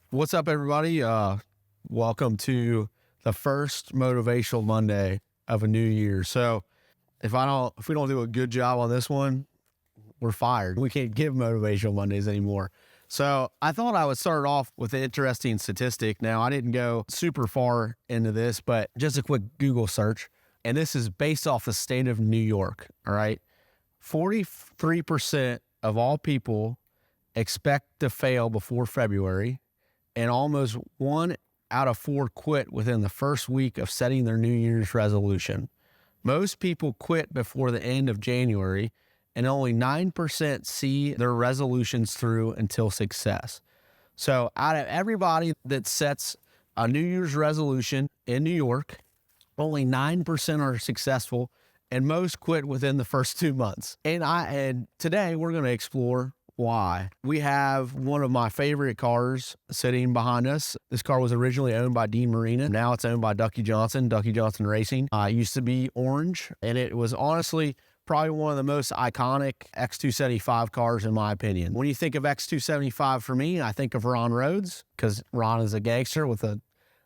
What's up, everybody? Welcome to the first Motivational Monday of a new year. So if we don't do a good job on this one, we're fired. We can't give Motivational Mondays anymore. So I thought I would start off with an interesting statistic. Now, I didn't go super far into this, but just a quick Google search. And this is based off the state of New York, all right? 43% of all people expect to fail before February, and almost 1 out of 4 quit within the first week of setting their New Year's resolution. Most people quit before the end of January, and only 9% see their resolutions through until success. So out of everybody that sets a New Year's resolution in New York, only 9% are successful, and most quit within the first 2 months. And today we're going to explore why. We have one of my favorite cars sitting behind us. This car was originally owned by Dean Marina. Now it's owned by Ducky Johnson Racing. It used to be orange, and it was honestly probably one of the most iconic X275 cars in my opinion. When you think of X275 for me, I think of Ron Rhodes, because Ron is a gangster with a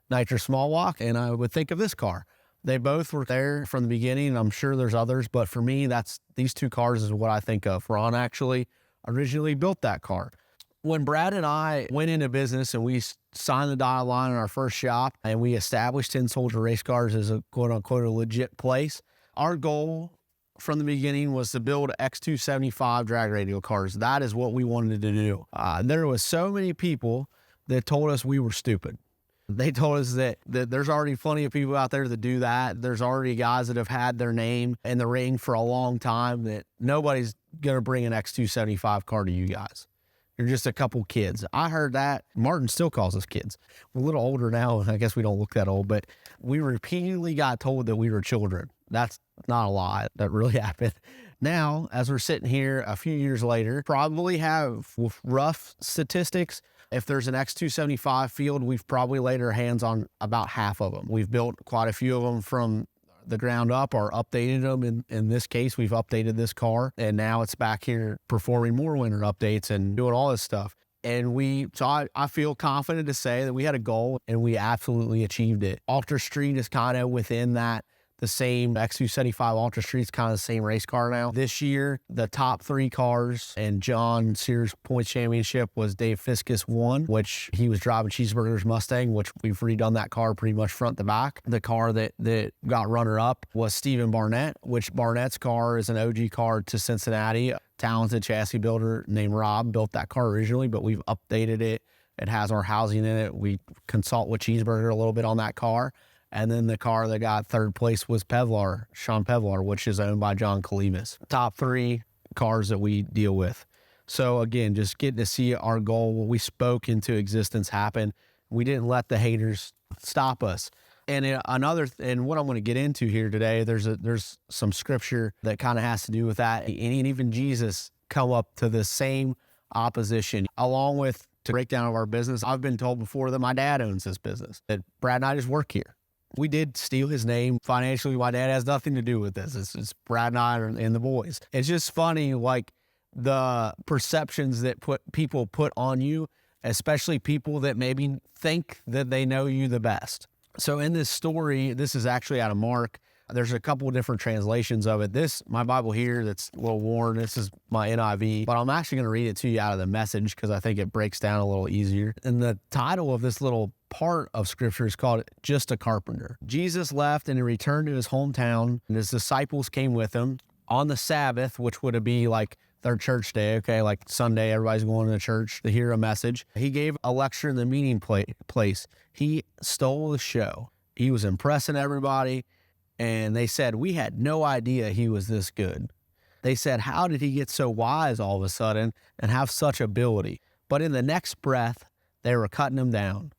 nitro small walk, and I would think of this car. They both were there from the beginning. I'm sure there's others, but for me, these two cars is what I think of. Ron actually originally built that car. When Brad and I went into business and we signed the dotted line in our first shop and we established Tin Soldier Racecars as a quote unquote a legit place, our goal from the beginning was to build X275 drag radial cars. That is what we wanted to do. There was so many people that told us we were stupid. They told us that there's already plenty of people out there that do that. There's already guys that have had their name in the ring for a long time, that nobody's going to bring an X275 car to you guys. You're just a couple kids. I heard that. Martin still calls us kids. We're a little older now, and I guess we don't look that old, but we repeatedly got told that we were children. That's not a lie. That really happened. Now, as we're sitting here a few years later, probably have, with rough statistics, if there's an X275 field, we've probably laid our hands on about half of them. We've built quite a few of them from the ground up or updated them. In this case, we've updated this car, and now it's back here performing more winter updates and doing all this stuff. And I feel confident to say that we had a goal and we absolutely achieved it. Ultra Street is kind of within that. The same X275 Ultra Street's kind of the same race car now. This year, the top 3 cars and John Sears Points Championship was Dave Fiskus won, which he was driving Cheeseburger's Mustang, which we've redone that car pretty much front to back. The car that got runner-up was Stephen Barnett, which Barnett's car is an OG car to Cincinnati. A talented chassis builder named Rob built that car originally, but we've updated it. It has our housing in it. We consult with Cheeseburger a little bit on that car. And then the car that got third place was Sean Pevlar, which is owned by John Kalibas. Top 3 cars that we deal with. So again, just getting to see our goal, what we spoke into existence happen. We didn't let the haters stop us. And and what I'm going to get into here today, there's some scripture that kind of has to do with that. And even Jesus come up to the same opposition, along with the breakdown of our business. I've been told before that my dad owns this business, that Brad and I just work here. We did steal his name financially. My dad has nothing to do with this. It's Brad and I and the boys. It's just funny, like the perceptions that people put on you, especially people that maybe think that they know you the best. So in this story, this is actually out of Mark. There's a couple of different translations of it. My Bible here, that's a little worn. This is my NIV, but I'm actually going to read it to you out of the Message because I think it breaks down a little easier. And the title of this little part of scripture is called Just a Carpenter. Jesus left and he returned to his hometown, and his disciples came with him on the Sabbath, which would be like their church day, okay? Like Sunday, everybody's going to church to hear a message. He gave a lecture in the meeting place. He stole the show. He was impressing everybody. And they said, we had no idea he was this good. They said, how did he get so wise all of a sudden and have such ability? But in the next breath, they were cutting him down.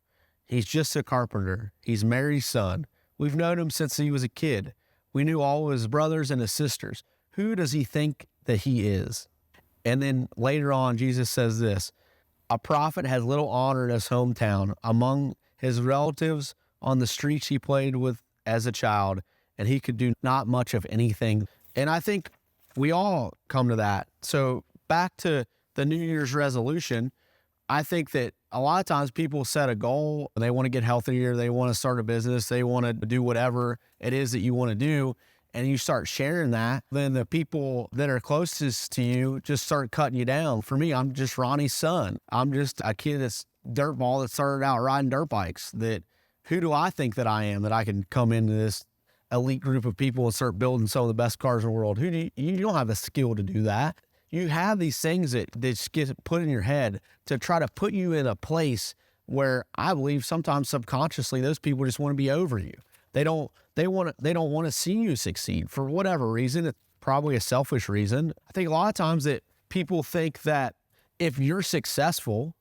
He's just a carpenter. He's Mary's son. We've known him since he was a kid. We knew all of his brothers and his sisters. Who does he think that he is? And then later on, Jesus says this, a prophet has little honor in his hometown, among his relatives on the streets he played with as a child, and he could do not much of anything. And I think we all come to that. So back to the New Year's resolution, I think that a lot of times people set a goal, they want to get healthier, they want to start a business, they want to do whatever it is that you want to do, and you start sharing that, then the people that are closest to you just start cutting you down. For me, I'm just Ronnie's son. I'm just a kid that's dirtball that started out riding dirt bikes. That who do I think that I am that I can come into this elite group of people and start building some of the best cars in the world? You don't have the skill to do that. You have these things that just get put in your head to try to put you in a place where I believe sometimes subconsciously those people just want to be over you. They don't want to see you succeed for whatever reason. It's probably a selfish reason. I think a lot of times that people think that if you're successful,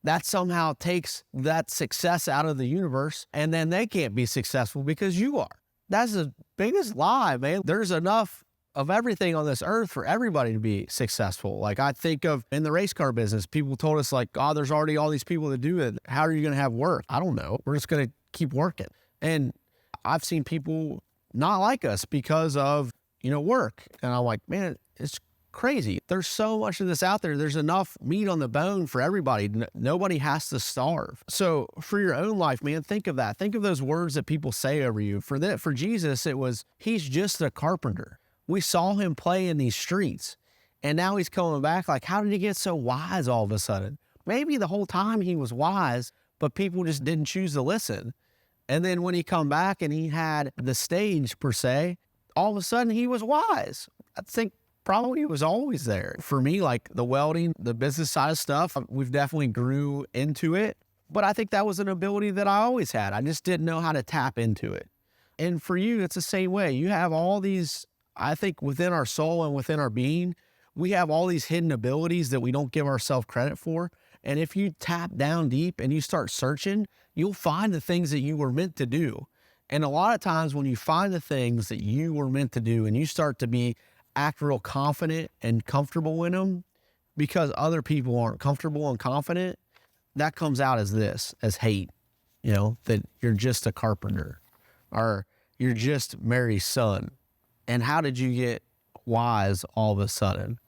that somehow takes that success out of the universe and then they can't be successful because you are. That's the biggest lie, man. There's enough of everything on this earth for everybody to be successful. Like I think of in the race car business, people told us like, oh, there's already all these people that do it. How are you going to have work? I don't know. We're just going to keep working. And I've seen people not like us because of, work. And I'm like, man, it's crazy. There's so much of this out there. There's enough meat on the bone for everybody. Nobody has to starve. So for your own life, man, think of that. Think of those words that people say over you. For Jesus, it was, he's just a carpenter. We saw him play in these streets and now he's coming back. Like, how did he get so wise all of a sudden? Maybe the whole time he was wise, but people just didn't choose to listen. And then when he come back and he had the stage per se, all of a sudden he was wise. I think probably he was always there. For me, like the welding, the business side of stuff, we've definitely grew into it. But I think that was an ability that I always had. I just didn't know how to tap into it. And for you, it's the same way. You have all these, I think within our soul and within our being, we have all these hidden abilities that we don't give ourselves credit for. And if you tap down deep and you start searching, you'll find the things that you were meant to do. And a lot of times when you find the things that you were meant to do and you start to act real confident and comfortable in them because other people aren't comfortable and confident, that comes out as hate, that you're just a carpenter or you're just Mary's son. And how did you get wise all of a sudden?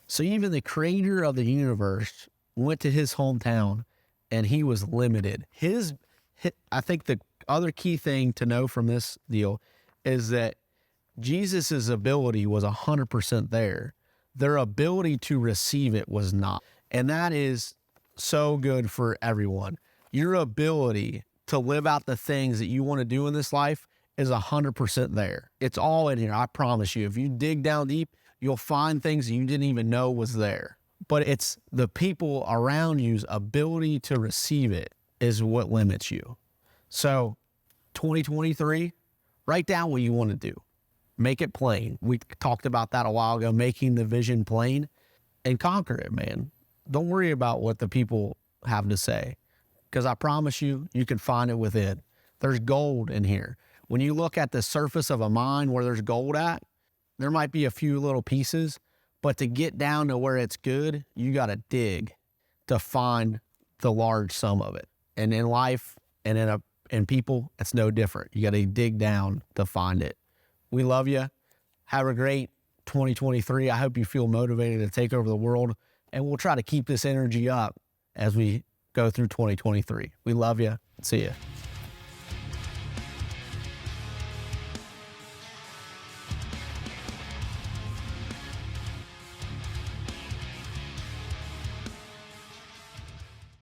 So even the creator of the universe went to his hometown and he was limited. I think the other key thing to know from this deal is that Jesus's ability was 100% there. Their ability to receive it was not. And that is so good for everyone. Your ability to live out the things that you want to do in this life is 100% there. It's all in here. I promise you. If you dig down deep, you'll find things that you didn't even know was there. But it's the people around you's ability to receive it is what limits you. So 2023, write down what you want to do. Make it plain. We talked about that a while ago, making the vision plain, and conquer it, man. Don't worry about what the people have to say, because I promise you, you can find it within. There's gold in here. When you look at the surface of a mine where there's gold at, there might be a few little pieces, but to get down to where it's good, you got to dig to find the large sum of it. And in life and in people, it's no different. You got to dig down to find it. We love you. Have a great 2023. I hope you feel motivated to take over the world, and we'll try to keep this energy up as we go through 2023. We love you. See ya.